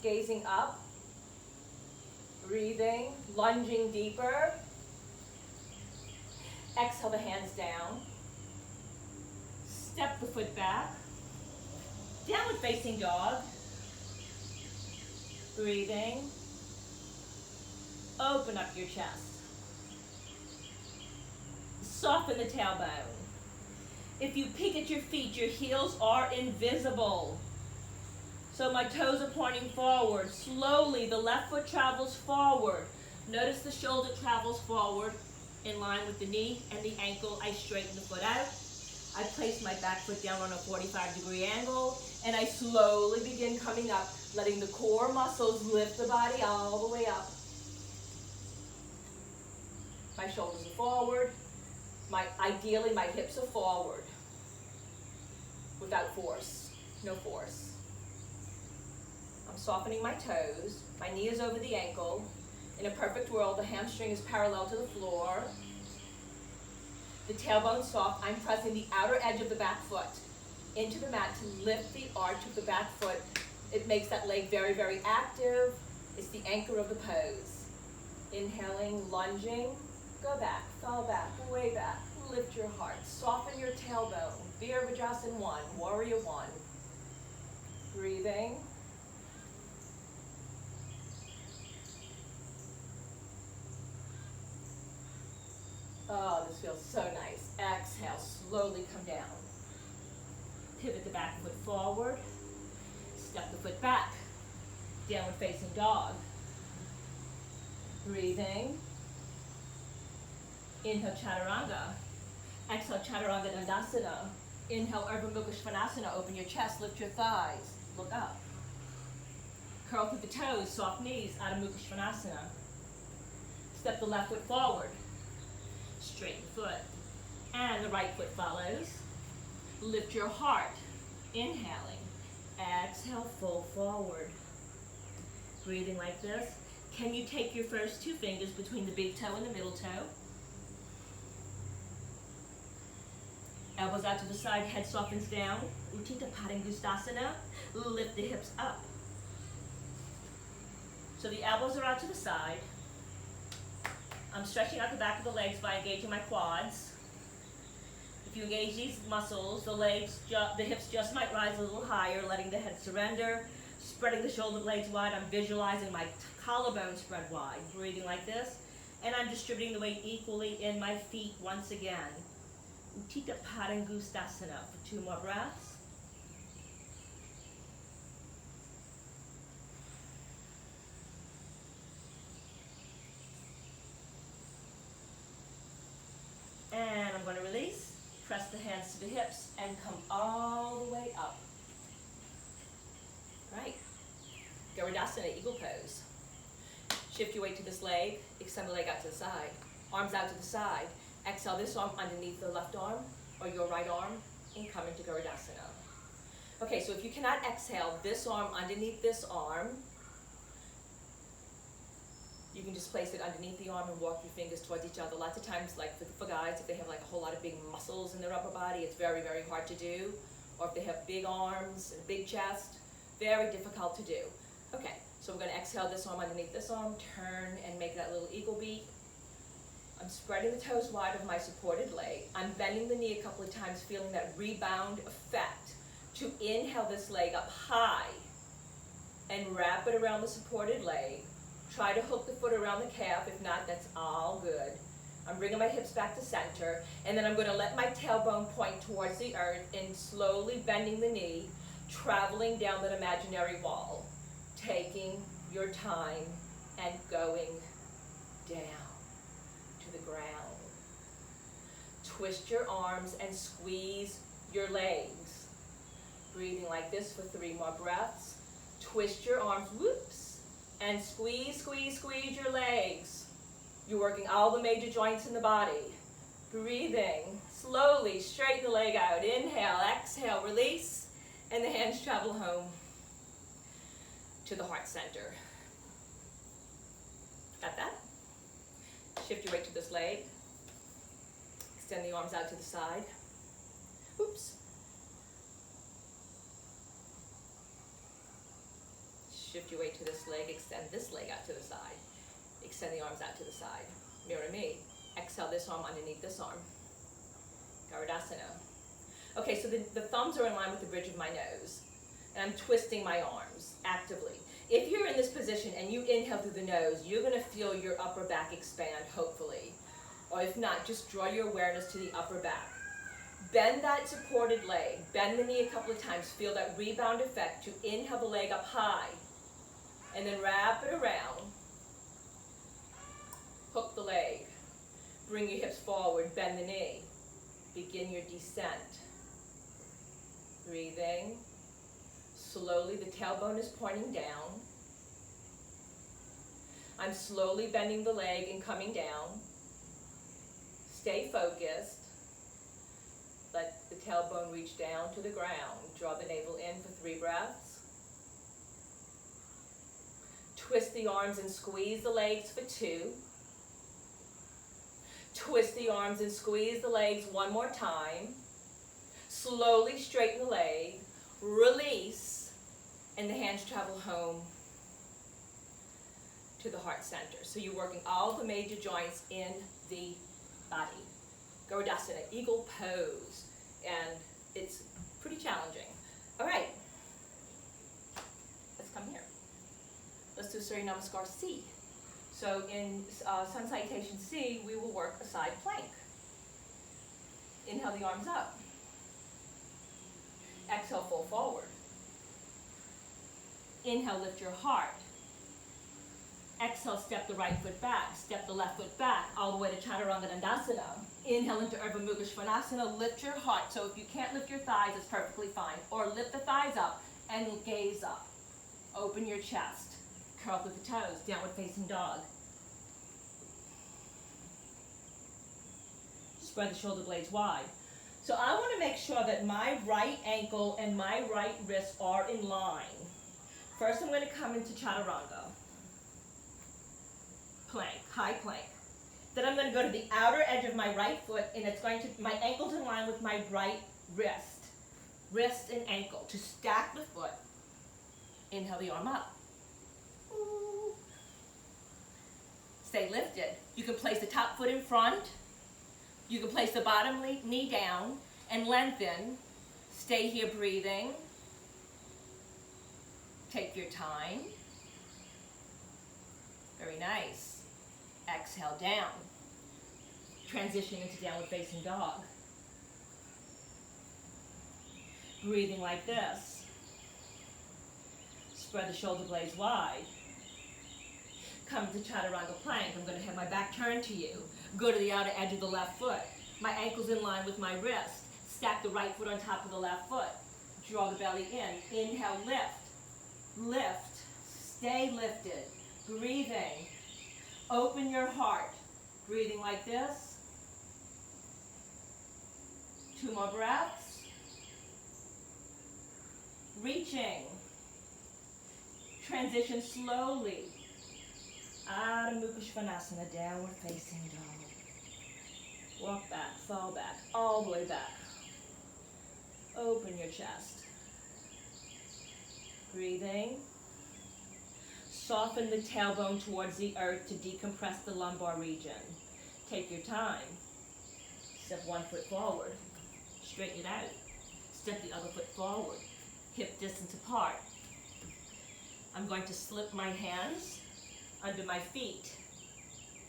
Speaker 2: Gazing up. Breathing. Lunging deeper. Exhale the hands down. Step the foot back. Downward facing dog. Breathing. Open up your chest. Soften the tailbone. If you peek at your feet, your heels are invisible. So my toes are pointing forward. Slowly, the left foot travels forward. Notice the shoulder travels forward in line with the knee and the ankle. I straighten the foot out. I place my back foot down on a 45-degree angle, and I slowly begin coming up, letting the core muscles lift the body all the way up. My shoulders are forward. Ideally, my hips are forward without force, no force. I'm softening my toes. My knee is over the ankle. In a perfect world, the hamstring is parallel to the floor. The tailbone's soft. I'm pressing the outer edge of the back foot into the mat to lift the arch of the back foot. It makes that leg very, very active. It's the anchor of the pose. Inhaling, lunging, go back, fall back, way back. Lift your heart. Soften your tailbone. Virabhadrasana 1, Warrior 1. Breathing. Oh, this feels so nice. Exhale, slowly come down. Pivot the back foot forward. Step the foot back. Downward facing dog. Breathing. Inhale, Chaturanga. Exhale, Chaturanga Dandasana. Inhale, Urdhva Mukha Svanasana. Open your chest, lift your thighs. Look up. Curl through the toes, soft knees, Adho Mukha Svanasana. Step the left foot forward. Straighten foot. And the right foot follows. Lift your heart. Inhaling. Exhale, fold forward. Breathing like this. Can you take your first 2 fingers between the big toe and the middle toe? Elbows out to the side, head softens down. Utthita Padangusthasana. Lift the hips up. So the elbows are out to the side. I'm stretching out the back of the legs by engaging my quads. If you engage these muscles, the hips just might rise a little higher, letting the head surrender. Spreading the shoulder blades wide, I'm visualizing my collarbone spread wide. Breathing like this. And I'm distributing the weight equally in my feet once again. Utthita Padangusthasana for 2 more breaths. Press the hands to the hips and come all the way up. Right. Garudasana, eagle pose. Shift your weight to this leg, extend the leg out to the side. Arms out to the side. Exhale this arm underneath the left arm or your right arm and come into Garudasana. Okay, so if you cannot exhale this arm underneath this arm, you can just place it underneath the arm and walk your fingers towards each other. Lots of times, like for guys, if they have like a whole lot of big muscles in their upper body, it's very, very hard to do. Or if they have big arms and a big chest, very difficult to do. Okay, so we're going to exhale this arm underneath this arm, turn and make that little eagle beat. I'm spreading the toes wide of my supported leg. I'm bending the knee a couple of times, feeling that rebound effect. To inhale this leg up high and wrap it around the supported leg. Try to hook the foot around the calf. If not, that's all good. I'm bringing my hips back to center, and then I'm going to let my tailbone point towards the earth and slowly bending the knee, traveling down that imaginary wall, taking your time and going down to the ground. Twist your arms and squeeze your legs. Breathing like this for 3 more breaths. Twist your arms, whoops, and squeeze, squeeze, squeeze your legs. You're working all the major joints in the body. Breathing, slowly straighten the leg out. Inhale, exhale, release, and the hands travel home to the heart center. Got that? Shift your weight to this leg. Extend the arms out to the side. Oops. Shift your weight to this leg, extend this leg out to the side. Extend the arms out to the side. Mirror me. Exhale this arm underneath this arm. Garudasana. Okay, so the thumbs are in line with the bridge of my nose. And I'm twisting my arms actively. If you're in this position and you inhale through the nose, you're going to feel your upper back expand, hopefully. Or if not, just draw your awareness to the upper back. Bend that supported leg. Bend the knee a couple of times. Feel that rebound effect to inhale the leg up high. And then wrap it around. Hook the leg. Bring your hips forward, bend the knee. Begin your descent. Breathing. Slowly, the tailbone is pointing down. I'm slowly bending the leg and coming down. Stay focused. Let the tailbone reach down to the ground. Draw the navel in for 3 breaths. Twist the arms and squeeze the legs for 2. Twist the arms and squeeze the legs 1 more time. Slowly straighten the leg. Release. And the hands travel home to the heart center. So you're working all the major joints in the body. Garudasana, eagle pose. And it's pretty challenging. All right. Let's come here. Let's do Surya Namaskar C. So in Sun Salutation C, we will work a side plank. Inhale the arms up. Exhale, fold forward. Inhale, lift your heart. Exhale, step the right foot back. Step the left foot back, all the way to Chaturanga Dandasana. Inhale into Urdhva Mukha Svanasana. Lift your heart. So if you can't lift your thighs, it's perfectly fine. Or lift the thighs up and gaze up. Open your chest. Curl with the toes. Downward facing dog. Spread the shoulder blades wide. So I want to make sure that my right ankle and my right wrist are in line. First, I'm going to come into Chaturanga. Plank, high plank. Then I'm going to go to the outer edge of my right foot, and it's going to, my ankle's in line with my right wrist. Wrist and ankle. To stack the foot, inhale the arm up. Ooh. Stay lifted. You can place the top foot in front. You can place the bottom knee down and lengthen. Stay here breathing. Take your time. Very nice. Exhale down. Transition into downward facing dog. Breathing like this. Spread the shoulder blades wide. Come to Chaturanga plank. I'm going to have my back turned to you. Go to the outer edge of the left foot. My ankle's in line with my wrist. Stack the right foot on top of the left foot. Draw the belly in. Inhale, lift. Lift. Stay lifted. Breathing. Open your heart. Breathing like this. 2 more breaths. Reaching. Transition slowly. Adho Mukha Svanasana, downward facing dog. Walk back, fall back, all the way back. Open your chest. Breathing. Soften the tailbone towards the earth to decompress the lumbar region. Take your time. Step 1 foot forward. Straighten it out. Step the other foot forward. Hip distance apart. I'm going to slip my hands under my feet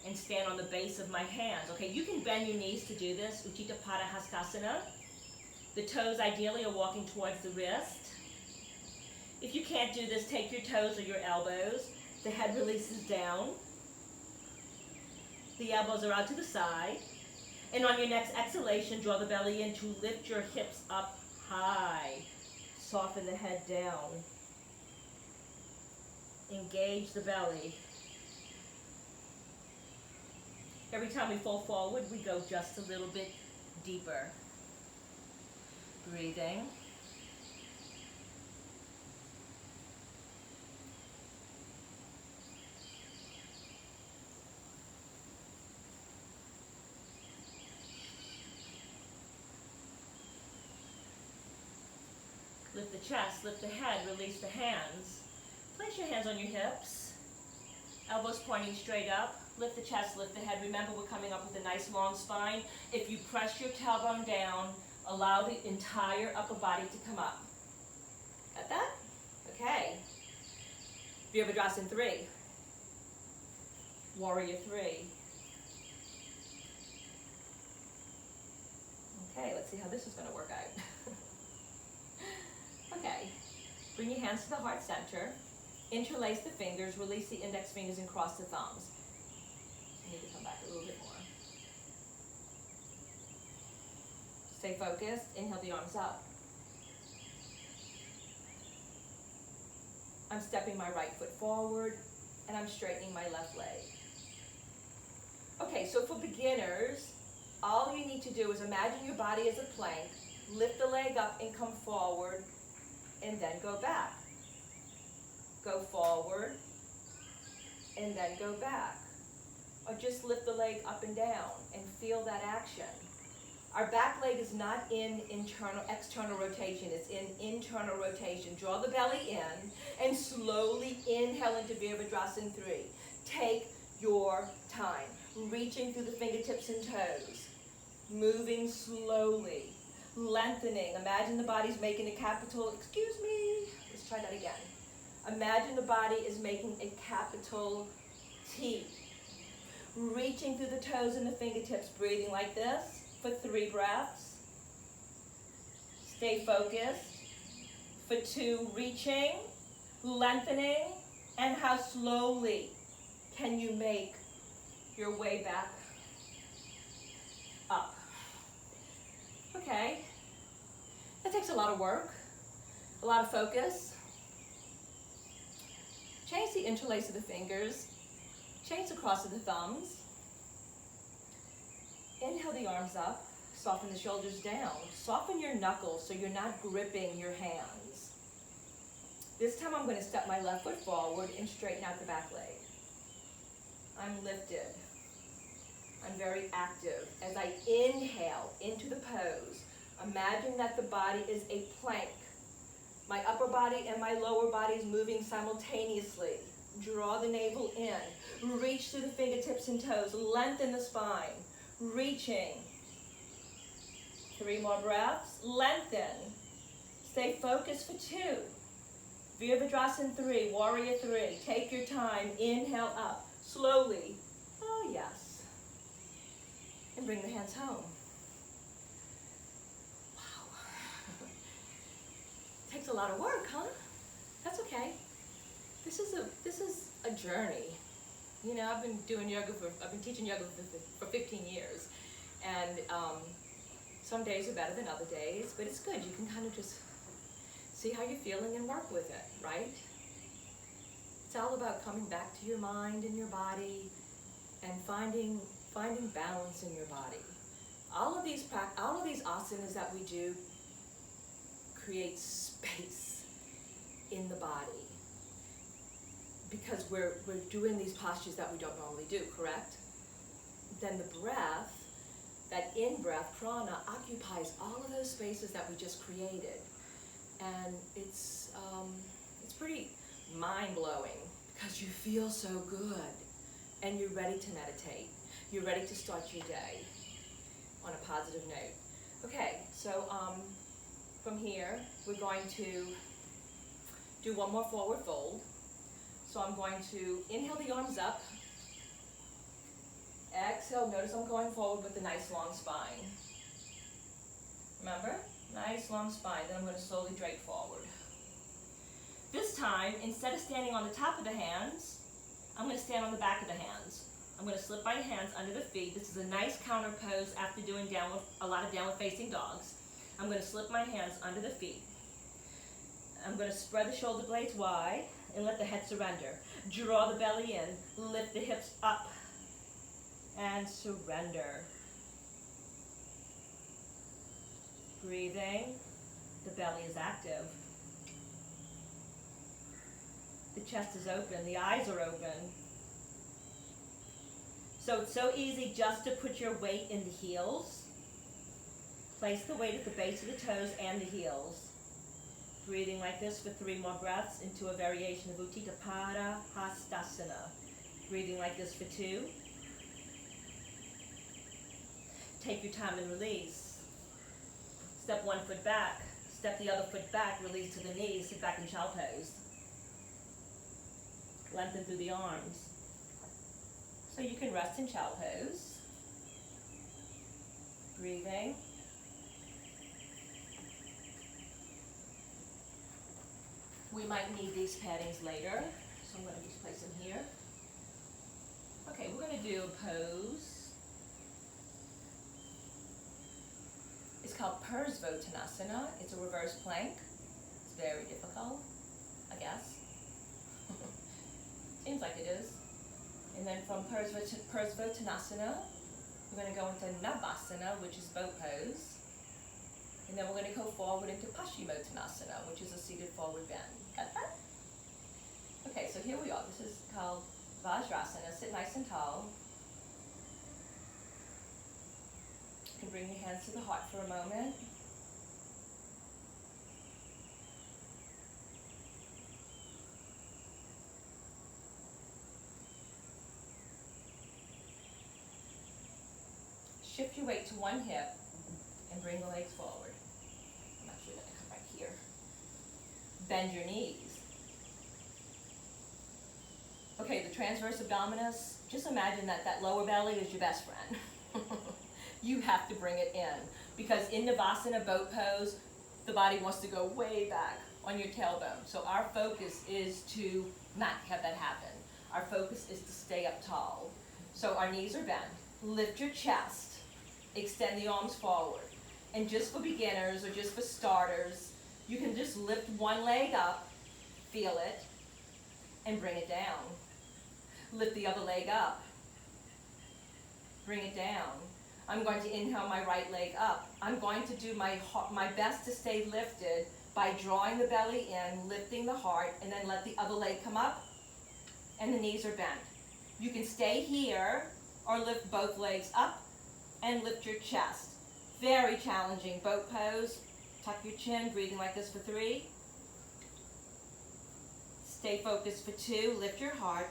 Speaker 2: and stand on the base of my hands. Okay, you can bend your knees to do this, Utthita Pada Hastasana. The toes ideally are walking towards the wrist. If you can't do this, take your toes or your elbows. The head releases down. The elbows are out to the side. And on your next exhalation, draw the belly in to lift your hips up high. Soften the head down. Engage the belly. Every time we fall forward, we go just a little bit deeper. Breathing. Lift the chest, lift the head, release the hands. Place your hands on your hips. Elbows pointing straight up. Lift the chest, lift the head. Remember, we're coming up with a nice long spine. If you press your tailbone down, allow the entire upper body to come up. Got that? Okay. Virabhadrasana 3. Warrior 3. Okay, let's see how this is going to work out. Okay, bring your hands to the heart center. Interlace the fingers, release the index fingers, and cross the thumbs. I need to come back a little bit more. Stay focused. Inhale the arms up. I'm stepping my right foot forward, and I'm straightening my left leg. Okay, so for beginners, all you need to do is imagine your body as a plank, lift the leg up and come forward, and then go back. Go forward, and then go back. Or just lift the leg up and down and feel that action. Our back leg is not in external rotation, it's in internal rotation. Draw the belly in and slowly inhale into Virabhadrasana 3. Take your time, reaching through the fingertips and toes, moving slowly, lengthening. Imagine the body's making a capital, excuse me, let's try that again. Imagine the body is making a capital T. Reaching through the toes and the fingertips, breathing like this for 3 breaths. Stay focused. For 2, reaching, lengthening, and how slowly can you make your way back up. Okay, that takes a lot of work, a lot of focus. Change the interlace of the fingers. Change the cross of the thumbs. Inhale the arms up. Soften the shoulders down. Soften your knuckles so you're not gripping your hands. This time I'm going to step my left foot forward and straighten out the back leg. I'm lifted. I'm very active. As I inhale into the pose, imagine that the body is a plank. My upper body and my lower body is moving simultaneously. Draw the navel in. Reach through the fingertips and toes. Lengthen the spine. Reaching. 3 more breaths. Lengthen. Stay focused for 2. Virabhadrasana 3, Warrior 3. Take your time. Inhale up. Slowly. Oh, yes. And bring the hands home. Takes a lot of work, huh? That's okay. This is a journey. You know, I've been teaching yoga for 15 years, and some days are better than other days, but it's good. You can kind of just see how you're feeling and work with it, right? It's all about coming back to your mind and your body and finding balance in your body. All of these asanas that we do create space in the body because we're doing these postures that we don't normally do, correct? Then the breath, that in-breath, prana, occupies all of those spaces that we just created. And it's pretty mind-blowing because you feel so good and you're ready to meditate. You're ready to start your day on a positive note. Okay, so from here, we're going to do one more forward fold. So I'm going to inhale the arms up. Exhale, notice I'm going forward with a nice long spine. Remember? Nice long spine, then I'm going to slowly drape forward. This time, instead of standing on the top of the hands, I'm going to stand on the back of the hands. I'm going to slip my hands under the feet. This is a nice counter pose after doing a lot of downward facing dogs. I'm going to slip my hands under the feet. I'm going to spread the shoulder blades wide and let the head surrender. Draw the belly in, lift the hips up, and surrender. Breathing, the belly is active. The chest is open, the eyes are open. So it's so easy just to put your weight in the heels. Place the weight at the base of the toes and the heels. Breathing like this for 3 more breaths into a variation of Uttita Pada Hastasana. Breathing like this for 2. Take your time and release. Step 1 foot back. Step the other foot back, release to the knees, sit back in child pose. Lengthen through the arms. So you can rest in child pose. Breathing. We might need these paddings later, so I'm going to just place them here. Okay, we're going to do a pose. It's called Parsvottanasana. It's a reverse plank. It's very difficult, I guess. Seems like it is. And then from Parsvottanasana, we're going to go into Navasana, which is boat pose. And then we're going to go forward into Paschimottanasana, which is a seated forward bend. Got that? Okay, so here we are. This is called Vajrasana. Sit nice and tall. You can bring your hands to the heart for a moment. Shift your weight to one hip and bring the legs forward. I'm actually going to come right here. Bend your knees. Okay, the transverse abdominis, just imagine that that lower belly is your best friend. You have to bring it in because in Navasana, boat pose, the body wants to go way back on your tailbone. So our focus is to not have that happen. Our focus is to stay up tall. So our knees are bent. Lift your chest. Extend the arms forward. And just for beginners or just for starters, you can just lift one leg up, feel it, and bring it down. Lift the other leg up. Bring it down. I'm going to inhale my right leg up. I'm going to do my best to stay lifted by drawing the belly in, lifting the heart, and then let the other leg come up, and the knees are bent. You can stay here or lift both legs up and lift your chest. Very challenging boat pose. Tuck your chin, breathing like this for 3. Stay focused for 2. Lift your heart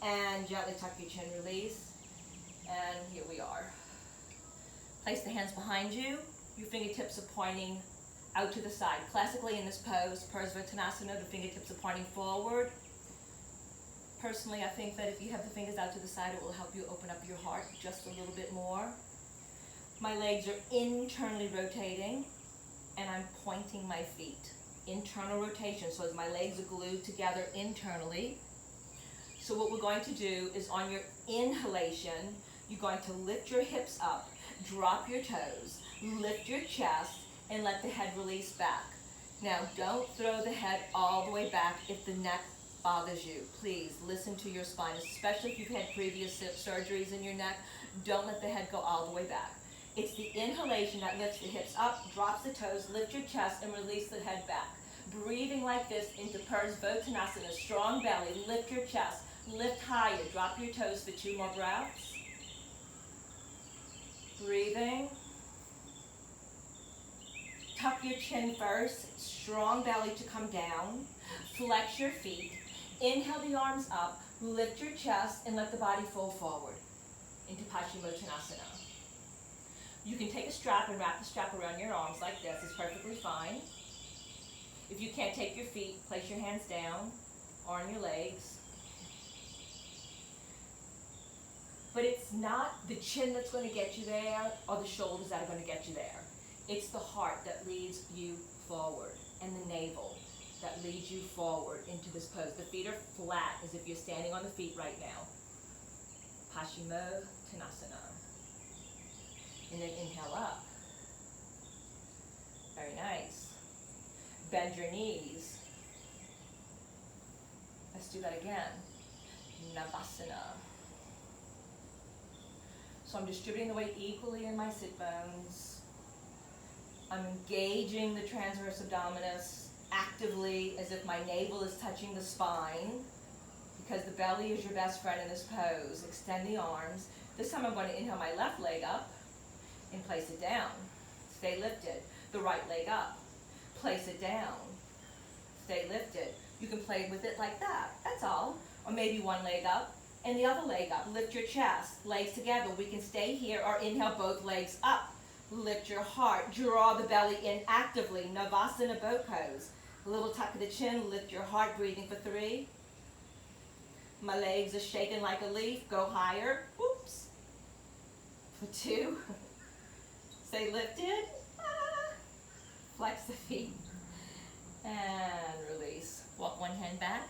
Speaker 2: and gently tuck your chin, release. And here we are. Place the hands behind you. Your fingertips are pointing out to the side. Classically in this pose, Parsvottanasana, the fingertips are pointing forward. Personally, I think that if you have the fingers out to the side, it will help you open up your heart just a little bit more. My legs are internally rotating, and I'm pointing my feet. Internal rotation, so as my legs are glued together internally. So what we're going to do is on your inhalation, you're going to lift your hips up, Drop your toes, lift your chest, and let the head release back. Now, don't throw the head all the way back if the neck bothers you. Please listen to your spine, especially if you've had previous surgeries in your neck. Don't let the head go all the way back. It's the inhalation that lifts the hips up, drops the toes, lift your chest, and release the head back. Breathing like this into Parsvottanasana, strong belly, lift your chest, lift higher, drop your toes for 2 more breaths. Breathing. Tuck your chin first, strong belly to come down. Flex your feet. Inhale the arms up, lift your chest, and let the body fold forward into Paschimottanasana. You can take a strap and wrap the strap around your arms like this. It's perfectly fine. If you can't take your feet, place your hands down or on your legs. But it's not the chin that's going to get you there or the shoulders that are going to get you there. It's the heart that leads you forward and the navel that leads you forward into this pose. The feet are flat as if you're standing on the feet right now. Paschimottanasana. And then inhale up. Very nice. Bend your knees. Let's do that again. Navasana. So I'm distributing the weight equally in my sit bones. I'm engaging the transverse abdominis actively as if my navel is touching the spine, because the belly is your best friend in this pose. Extend the arms. This time I'm going to inhale my left leg up and place it down. Stay lifted. The right leg up. Place it down. Stay lifted. You can play with it like that. That's all. Or maybe one leg up and the other leg up. Lift your chest. Legs together. We can stay here or inhale both legs up. Lift your heart. Draw the belly in actively. Navasana boat pose. A little tuck of the chin. Lift your heart. Breathing for 3. My legs are shaking like a leaf. Go higher. Whoops. For 2. Stay lifted. Flex the feet. And release. Walk one hand back.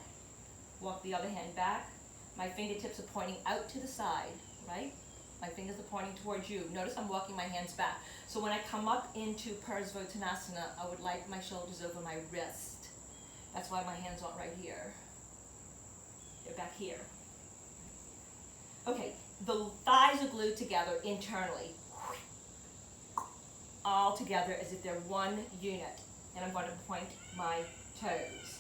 Speaker 2: Walk the other hand back. My fingertips are pointing out to the side, right? My fingers are pointing towards you. Notice I'm walking my hands back. So when I come up into Parsvottanasana, I would like my shoulders over my wrist. That's why my hands aren't right here. They're back here. Okay, the thighs are glued together internally. All together as if they're one unit. And I'm going to point my toes.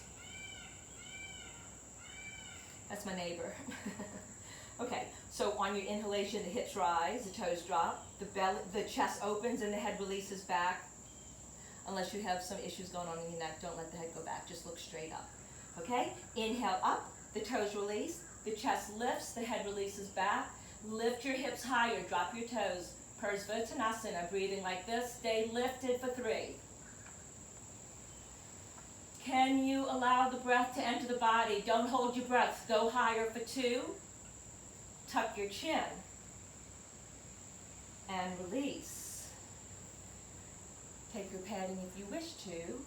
Speaker 2: That's my neighbor. Okay, so on your inhalation, the hips rise, the toes drop, the chest opens, and the head releases back. Unless you have some issues going on in your neck, don't let the head go back. Just look straight up. Okay? Inhale up, the toes release, the chest lifts, the head releases back. Lift your hips higher, drop your toes. Parsvottanasana, breathing like this. Stay lifted for 3. Can you allow the breath to enter the body? Don't hold your breath. Go higher for 2. Tuck your chin. And release. Take your padding if you wish to.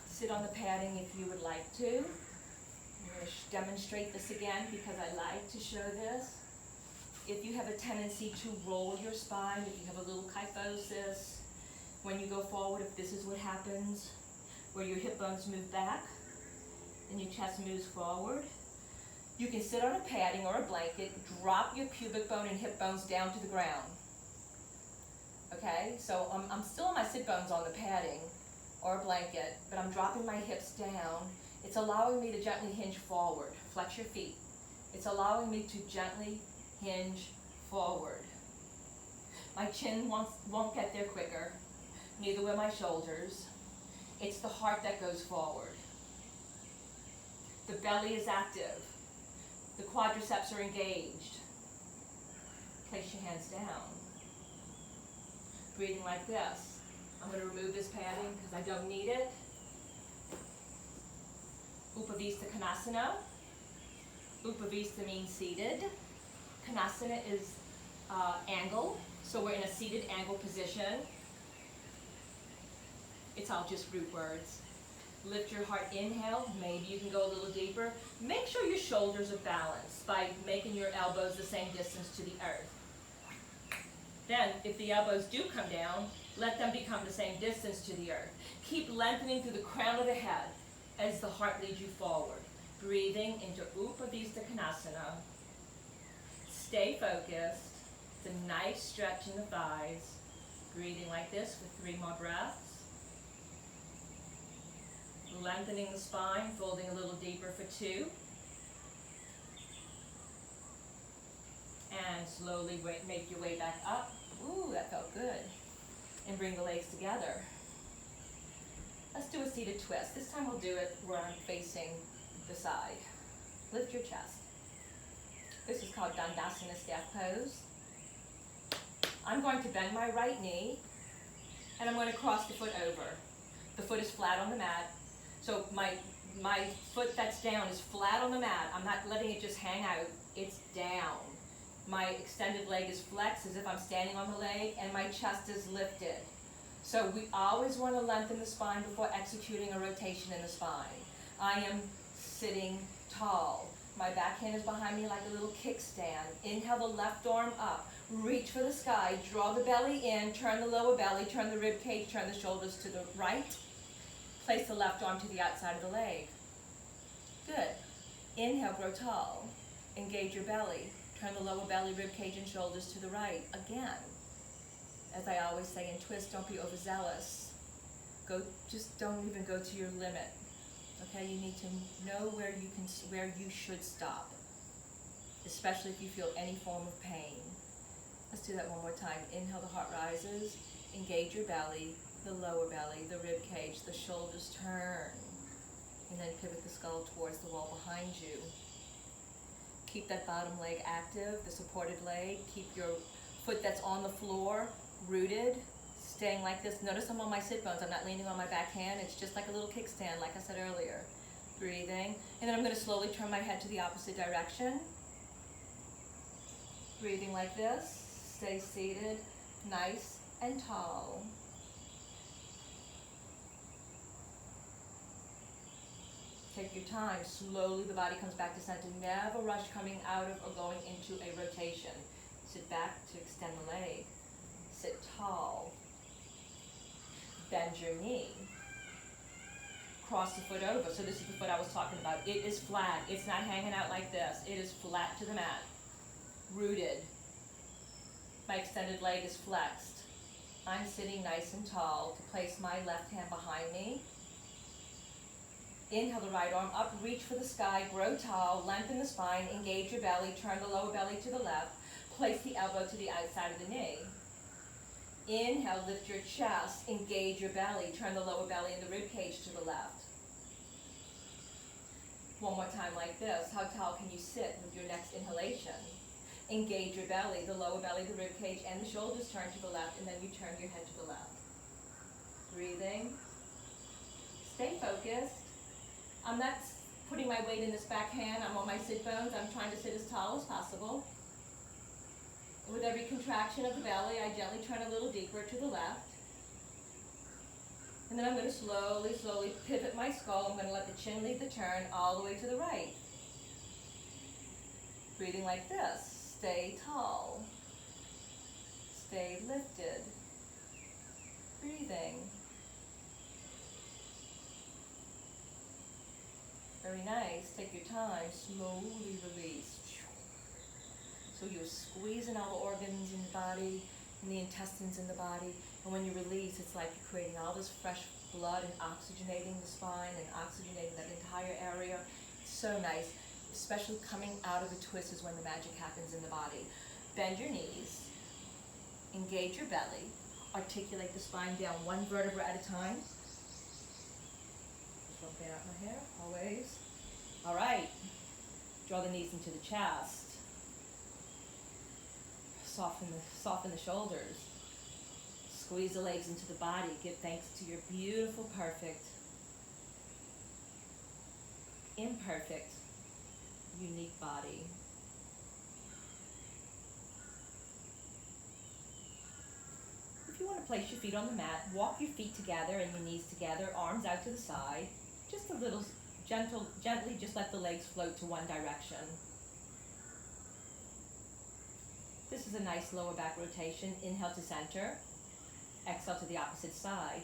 Speaker 2: Sit on the padding if you would like to. I'm going to demonstrate this again because I like to show this. If you have a tendency to roll your spine, if you have a little kyphosis, when you go forward, if this is what happens, where your hip bones move back and your chest moves forward, you can sit on a padding or a blanket, drop your pubic bone and hip bones down to the ground. Okay, so I'm still on my sit bones on the padding or a blanket, but I'm dropping my hips down. It's allowing me to gently hinge forward. Flex your feet. It's allowing me to gently hinge forward. My chin won't get there quicker, neither will my shoulders. It's the heart that goes forward. The belly is active. The quadriceps are engaged. Place your hands down. Breathing like this. I'm going to remove this padding because I don't need it. Upavista Konasana. Upavista means seated. Konasana is angle, so we're in a seated angle position. It's all just root words. Lift your heart, inhale. Maybe you can go a little deeper. Make sure your shoulders are balanced by making your elbows the same distance to the earth. Then, if the elbows do come down, let them become the same distance to the earth. Keep lengthening through the crown of the head as the heart leads you forward. Breathing into Upavista Konasana. Stay focused. It's a nice stretch in the thighs. Breathing like this for 3 more breaths. Lengthening the spine, folding a little deeper for 2. And slowly make your way back up. Ooh, that felt good. And bring the legs together. Let's do a seated twist. This time we'll do it where I'm facing the side. Lift your chest. This is called Dandasana staff pose. I'm going to bend my right knee, and I'm going to cross the foot over. The foot is flat on the mat. So my foot that's down is flat on the mat. I'm not letting it just hang out. It's down. My extended leg is flexed as if I'm standing on the leg, and my chest is lifted. So we always want to lengthen the spine before executing a rotation in the spine. I am sitting tall. My back hand is behind me like a little kickstand. Inhale the left arm up. Reach for the sky. Draw the belly in. Turn the lower belly. Turn the rib cage. Turn the shoulders to the right. Place the left arm to the outside of the leg. Good. Inhale, grow tall. Engage your belly. Turn the lower belly, rib cage, and shoulders to the right. Again. As I always say in twist, don't be overzealous. Just don't even go to your limit. Okay, you need to know where you should stop, especially if you feel any form of pain. Let's do that one more time. Inhale, the heart rises. Engage your belly, the lower belly, the rib cage, the shoulders turn. And then pivot the skull towards the wall behind you. Keep that bottom leg active, the supported leg. Keep your foot that's on the floor rooted, staying like this. Notice I'm on my sit bones. I'm not leaning on my back hand. It's just like a little kickstand, like I said earlier. Breathing. And then I'm going to slowly turn my head to the opposite direction. Breathing like this. Stay seated, nice and tall. Take your time. Slowly the body comes back to center. Never rush coming out of or going into a rotation. Sit back to extend the leg. Sit tall. Bend your knee. Cross the foot over. So this is the foot I was talking about. It is flat. It's not hanging out like this. It is flat to the mat. Rooted. My extended leg is flexed. I'm sitting nice and tall to place my left hand behind me. Inhale the right arm up, reach for the sky, grow tall, lengthen the spine, engage your belly, turn the lower belly to the left, place the elbow to the outside of the knee. Inhale, lift your chest, engage your belly, turn the lower belly and the rib cage to the left. One more time like this. How tall can you sit with your next inhalation? Engage your belly, the lower belly, the rib cage, and the shoulders turn to the left, and then you turn your head to the left. Breathing. Stay focused. I'm not putting my weight in this back hand. I'm on my sit bones. I'm trying to sit as tall as possible. With every contraction of the belly, I gently turn a little deeper to the left. And then I'm going to slowly, slowly pivot my skull. I'm going to let the chin lead the turn all the way to the right. Breathing like this. Stay tall. Stay lifted. Breathing. Very nice. Take your time. Slowly release. So you're squeezing all the organs in the body and the intestines in the body. And when you release, it's like you're creating all this fresh blood and oxygenating the spine and oxygenating that entire area. It's so nice. Especially coming out of the twist is when the magic happens in the body. Bend your knees. Engage your belly. Articulate the spine down one vertebra at a time. Just don't fan out my hair, always. All right. Draw the knees into the chest. Soften the shoulders. Squeeze the legs into the body. Give thanks to your beautiful, perfect, imperfect, unique body. If you want to place your feet on the mat, walk your feet together and your knees together, arms out to the side. Just a little gently just let the legs float to one direction. This is a nice lower back rotation. Inhale to center. Exhale to the opposite side.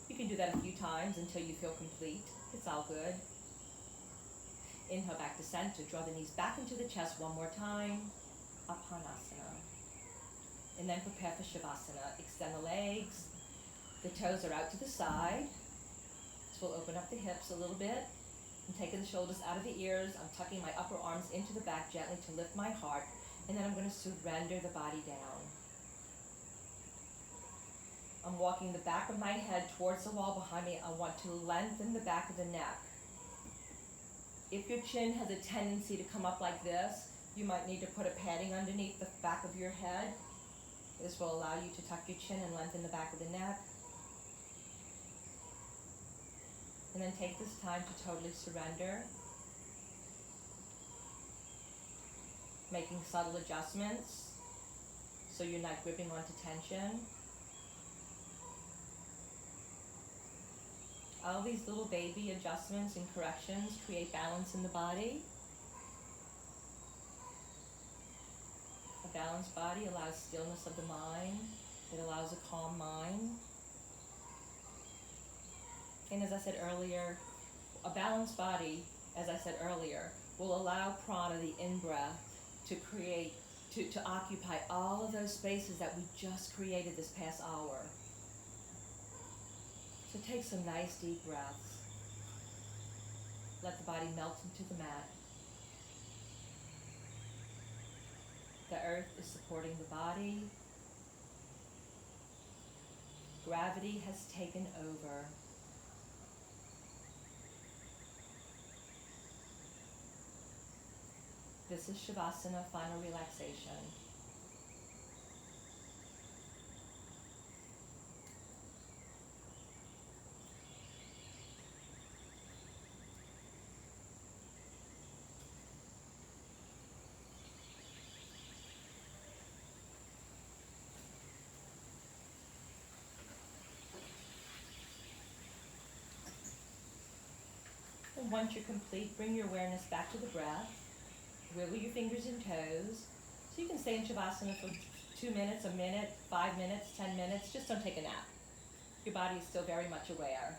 Speaker 2: You can do that a few times until you feel complete. It's all good. Inhale back to center. Draw the knees back into the chest one more time. Apanasana. And then prepare for Shavasana. Extend the legs. The toes are out to the side. So we'll open up the hips a little bit. I'm taking the shoulders out of the ears. I'm tucking my upper arms into the back gently to lift my heart. And then I'm going to surrender the body down. I'm walking the back of my head towards the wall behind me. I want to lengthen the back of the neck. If your chin has a tendency to come up like this, you might need to put a padding underneath the back of your head. This will allow you to tuck your chin and lengthen the back of the neck. And then take this time to totally surrender. Making subtle adjustments so you're not gripping onto tension. All these little baby adjustments and corrections create balance in the body. A balanced body allows stillness of the mind. It allows a calm mind. And as I said earlier, a balanced body, as I said earlier, will allow prana, the in-breath, to create, to occupy all of those spaces that we just created this past hour. So take some nice deep breaths. Let the body melt into the mat. The earth is supporting the body. Gravity has taken over. This is Shavasana, final relaxation. And once you're complete, bring your awareness back to the breath. Wiggle your fingers and toes. So you can stay in Shavasana for 2 minutes, a minute, 5 minutes, 10 minutes. Just don't take a nap. Your body is still very much aware.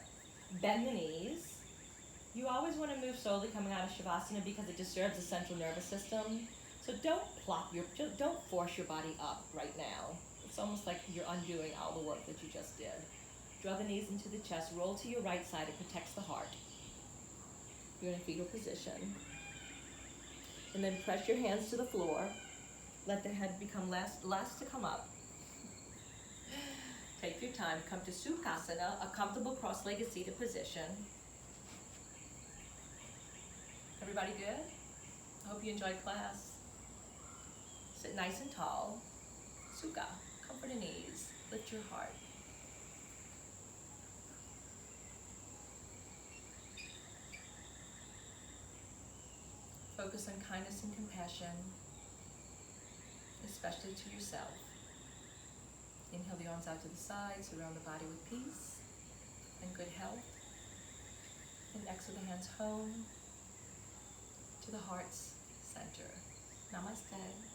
Speaker 2: Bend the knees. You always want to move slowly coming out of Shavasana because it disturbs the central nervous system. So don't force your body up right now. It's almost like you're undoing all the work that you just did. Draw the knees into the chest. Roll to your right side. It protects the heart. You're in a fetal position. And then press your hands to the floor. Let the head become last to come up. Take your time. Come to Sukhasana, a comfortable cross-legged seated position. Everybody good? I hope you enjoyed class. Sit nice and tall. Sukha, comfort and ease. Lift your heart. Focus on kindness and compassion, especially to yourself. Inhale the arms out to the side, surround the body with peace and good health. And exhale the hands home to the heart's center. Namaste.